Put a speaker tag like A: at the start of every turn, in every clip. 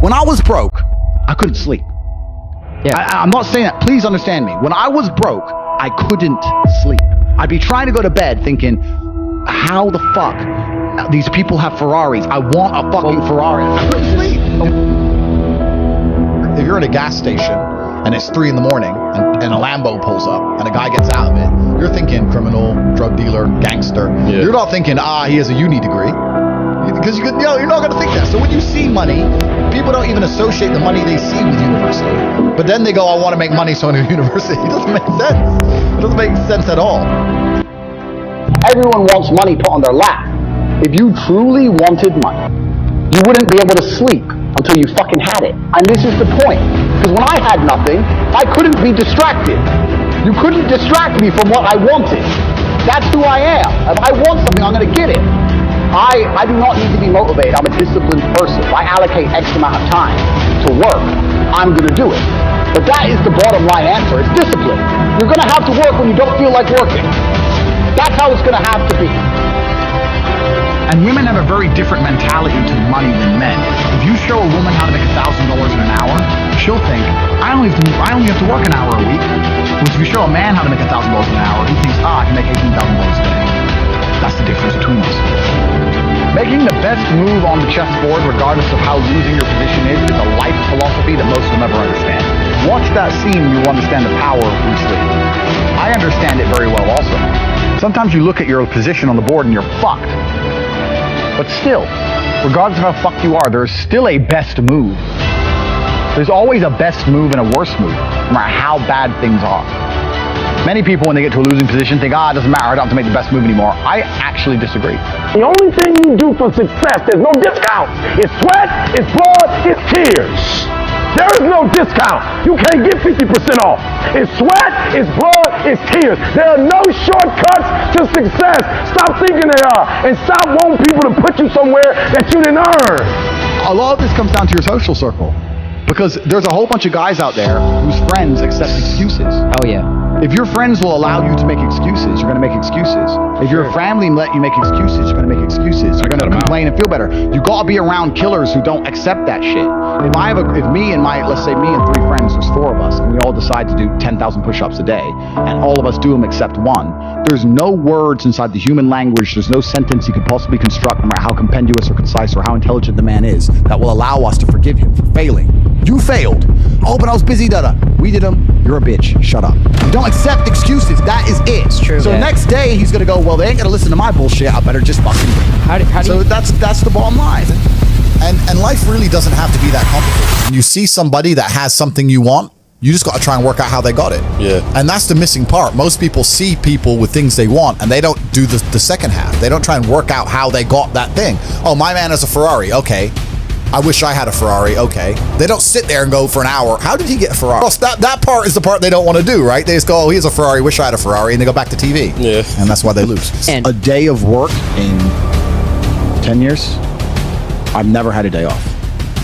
A: When I was broke, I couldn't sleep.
B: Yeah.
A: I'm not saying that. Please understand me. When I was broke, I couldn't sleep. I'd be trying to go to bed thinking, how the fuck these people have Ferraris? I want a fucking Ferrari. I couldn't sleep. If you're at a gas station and it's 3 a.m. and a Lambo pulls up and a guy gets out of it, you're thinking criminal, drug dealer, gangster. Yeah. You're not thinking, he has a uni degree. Because you're not going to think that. So when you see money, people don't even associate the money they see with university. But then they go, I want to make money, so I go to university. It doesn't make sense. It doesn't make sense at all.
C: Everyone wants money put on their lap. If you truly wanted money, you wouldn't be able to sleep until you fucking had it. And this is the point. Because when I had nothing, I couldn't be distracted. You couldn't distract me from what I wanted. That's who I am. If I want something, I'm going to get it. I do not need to be motivated. I'm a disciplined person. If I allocate X amount of time to work, I'm going to do it. But that is the bottom line answer. It's discipline. You're going to have to work when you don't feel like working. That's how it's going to have to be.
A: And women have a very different mentality to money than men. If you show a woman how to make $1,000 in an hour, she'll think, I only have to work an hour a week. Whereas if you show a man how to make $1,000 in an hour, he thinks, I can make $18,000 a day. That's the difference between us. Making the best move on the chessboard, regardless of how losing your position is a life philosophy that most will never understand. Watch that scene, you will understand the power of Bruce Lee. I understand it very well also. Sometimes you look at your position on the board and you're fucked. But still, regardless of how fucked you are, there's still a best move. There's always a best move and a worse move, no matter how bad things are. Many people, when they get to a losing position, think, it doesn't matter, I don't have to make the best move anymore. I actually disagree.
D: The only thing you do for success, there's no discounts. It's sweat, it's blood, it's tears. There is no discount. You can't get 50% off. It's sweat, it's blood, it's tears. There are no shortcuts to success. Stop thinking they are. And stop wanting people to put you somewhere that you didn't earn.
A: A lot of this comes down to your social circle. Because there's a whole bunch of guys out there whose friends accept excuses.
B: Oh, yeah.
A: If your friends will allow you to make excuses, you're going to make excuses. If your family let you make excuses, you're going to make excuses. You're going to complain and feel better. You got to be around killers who don't accept that shit. If me and let's say me and 3 friends, there's 4 of us, and we all decide to do 10,000 push-ups a day, and all of us do them except one, there's no words inside the human language, there's no sentence you could possibly construct, no matter how compendious or concise or how intelligent the man is, that will allow us to forgive him for failing. You failed. Oh, but I was busy, dada. We did them. You're a bitch. Shut up. You don't accept excuses. That is it.
B: It's true.
A: So next day, he's going to go, well, they ain't going to listen to my bullshit. I better just fucking... That's the bottom line.
E: And life really doesn't have to be that complicated. When you see somebody that has something you want, you just got to try and work out how they got it.
F: Yeah.
E: And that's the missing part. Most people see people with things they want, and they don't do the second half. They don't try and work out how they got that thing. Oh, my man has a Ferrari. Okay. I wish I had a Ferrari. Okay. They don't sit there and go for an hour, how did he get a Ferrari? That part is the part they don't want to do, right? They just go, oh, he has a Ferrari, wish I had a Ferrari, and they go back to TV.
F: Yeah.
E: And that's why they lose.
A: And a day of work in 10 years, I've never had a day off.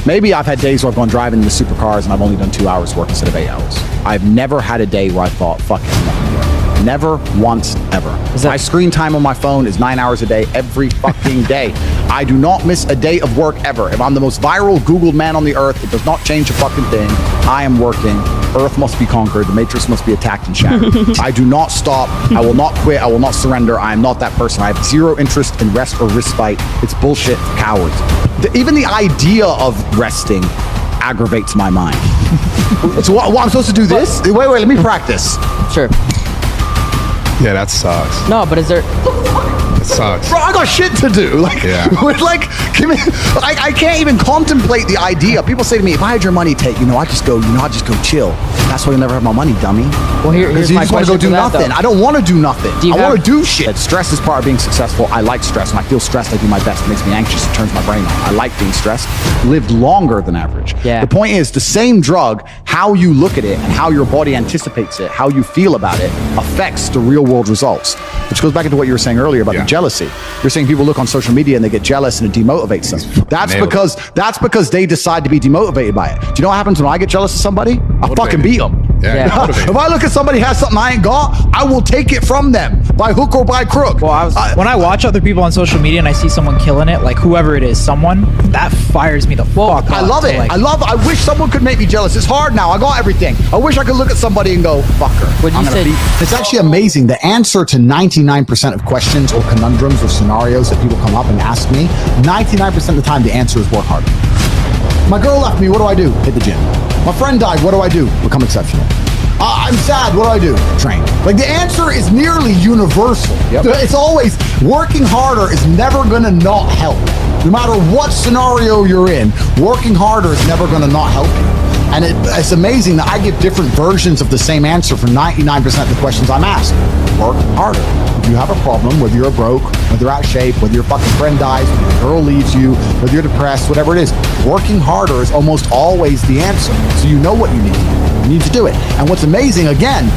A: Maybe I've had days where I've gone driving in the supercars and I've only done 2 hours work instead of 8 hours. I've never had a day where I thought, fuck it, I'm not gonna work. Never once ever. My screen time on my phone is 9 hours a day, every fucking day. I do not miss a day of work ever. If I'm the most viral Googled man on the earth, it does not change a fucking thing. I am working. Earth must be conquered. The Matrix must be attacked and shattered. I do not stop. I will not quit. I will not surrender. I am not that person. I have zero interest in rest or respite. It's bullshit for cowards. Even the idea of resting aggravates my mind. So what, I'm supposed to do this? Wait, let me practice.
B: Sure.
F: Yeah, that sucks.
B: No, but is there...
F: It sucks.
A: Bro, I got shit to do. Give me, I can't even contemplate the idea. People say to me, if I had your money, Tate, I'd just go chill. That's why you'll never have my money, dummy.
B: Well, here's my question. You just want to go
A: do nothing. I don't want to do nothing. I want to do shit. Stress is part of being successful. I like stress. When I feel stressed, I do my best. It makes me anxious. It turns my brain on. I like being stressed. Lived longer than average.
B: Yeah.
A: The point is, the same drug, how you look at it and how your body anticipates it, how you feel about it, affects the real world results. Which goes back into what you were saying earlier about the jealousy. You're saying people look on social media and they get jealous and it demotivates them. That's because they decide to be demotivated by it. Do you know what happens when I get jealous of somebody? I fucking beat them.
F: Yeah.
E: If I look at somebody who has something I ain't got, I will take it from them by hook or by crook.
B: Well, when I watch other people on social media and I see someone killing it, like whoever it is, someone that fires me the fuck up.
E: I love it.
B: Like,
E: I wish someone could make me jealous. It's hard now. I got everything. I wish I could look at somebody and go, fuck her. It's actually amazing. The answer to 99% of questions or conundrums or scenarios that people come up and ask me, 99% of the time the answer is work harder. My girl left me. What do I do? Hit the gym. My friend died. What do I do? Become exceptional. I'm sad. What do I do? Train. Like, the answer is nearly universal. Yep. It's always working harder is never going to not help. No matter what scenario you're in, working harder is never going to not help you. And it's amazing that I give different versions of the same answer for 99% of the questions I'm asked. Work harder. If you have a problem, whether you're broke, whether you're out of shape, whether your fucking friend dies, whether your girl leaves you, whether you're depressed, whatever it is, working harder is almost always the answer. So you know what you need to do. You need to do it. And what's amazing, again,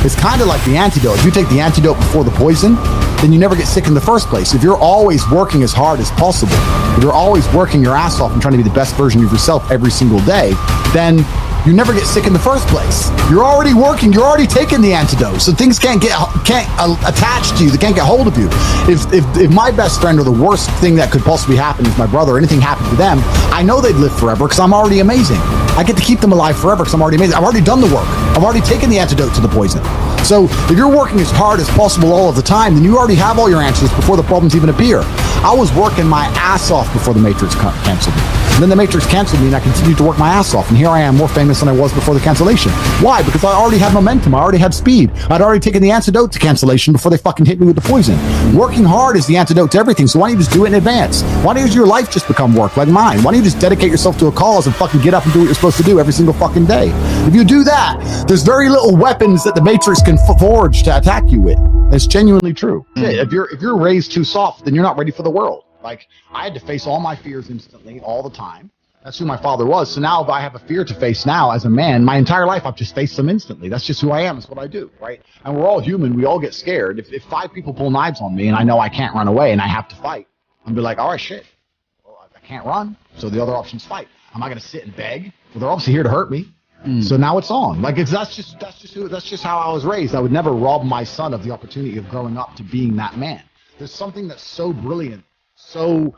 E: it's kind of like the antidote. If you take the antidote before the poison, then you never get sick in the first place. If you're always working as hard as possible, if you're always working your ass off and trying to be the best version of yourself every single day, then you never get sick in the first place. You're already working. You're already taking the antidote. So things can't attach to you. They can't get hold of you. If my best friend or the worst thing that could possibly happen is my brother, or anything happened to them, I know they'd live forever because I'm already amazing. I get to keep them alive forever because I'm already amazing. I've already done the work. I've already taken the antidote to the poison. So if you're working as hard as possible all of the time, then you already have all your answers before the problems even appear. I was working my ass off before the Matrix canceled me. And then the Matrix canceled me and I continued to work my ass off. And here I am, more famous than I was before the cancellation. Why? Because I already had momentum. I already had speed. I'd already taken the antidote to cancellation before they fucking hit me with the poison. Working hard is the antidote to everything. So why don't you just do it in advance? Why don't your life just become work like mine? Why don't you just dedicate yourself to a cause and fucking get up and do what you're supposed to do every single fucking day? If you do that, there's very little weapons that the Matrix can forge to attack you with. It's genuinely true. If you're raised too soft, then you're not ready for the world. Like, I had to face all my fears instantly, all the time. That's who my father was. So now if I have a fear to face now as a man, my entire life I've just faced them instantly. That's just who I am. It's what I do, right? And we're all human. We all get scared. If 5 people pull knives on me and I know I can't run away and I have to fight, I'm be like, all right, shit. Well, I can't run. So the other option's fight. Am I going to sit and beg? Well, they're obviously here to hurt me. So now it's on. Like, that's just how I was raised. I would never rob my son of the opportunity of growing up to being that man. There's something that's so brilliant, so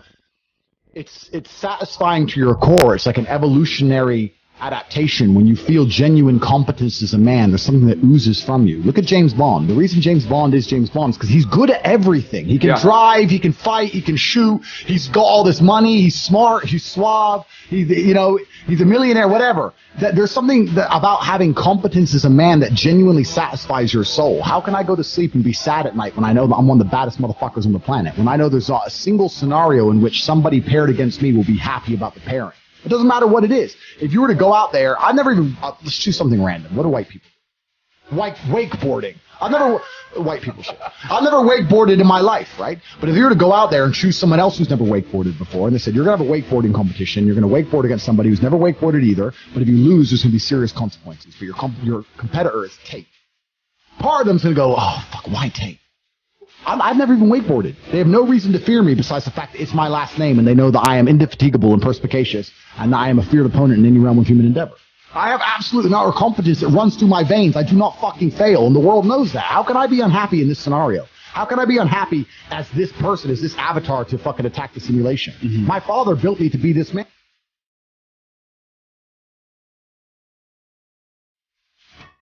E: it's satisfying to your core. It's like an evolutionary adaptation when you feel genuine competence as a man. There's something that oozes from you. Look at James Bond. The reason James Bond is James Bond is because he's good at everything. He can drive, he can fight, he can shoot. He's got all this money. He's smart. He's suave. He's a millionaire. Whatever. There's something about having competence as a man that genuinely satisfies your soul. How can I go to sleep and be sad at night when I know that I'm one of the baddest motherfuckers on the planet? When I know there's not a single scenario in which somebody paired against me will be happy about the pairing. It doesn't matter what it is. If you were to go out there, let's choose something random. What do white people do? Wakeboarding. White people shit. I've never wakeboarded in my life, right? But if you were to go out there and choose someone else who's never wakeboarded before, and they said, you're going to have a wakeboarding competition, you're going to wakeboard against somebody who's never wakeboarded either, but if you lose, there's going to be serious consequences. But your competitor is Tate. Part of them's going to go, oh, fuck, why Tate? I've never even wakeboarded. They have no reason to fear me besides the fact that it's my last name and they know that I am indefatigable and perspicacious and that I am a feared opponent in any realm of human endeavor. I have absolute and utter confidence that runs through my veins. I do not fucking fail, and the world knows that. How can I be unhappy in this scenario? How can I be unhappy as this person, as this avatar to fucking attack the simulation? My father built me to be this man.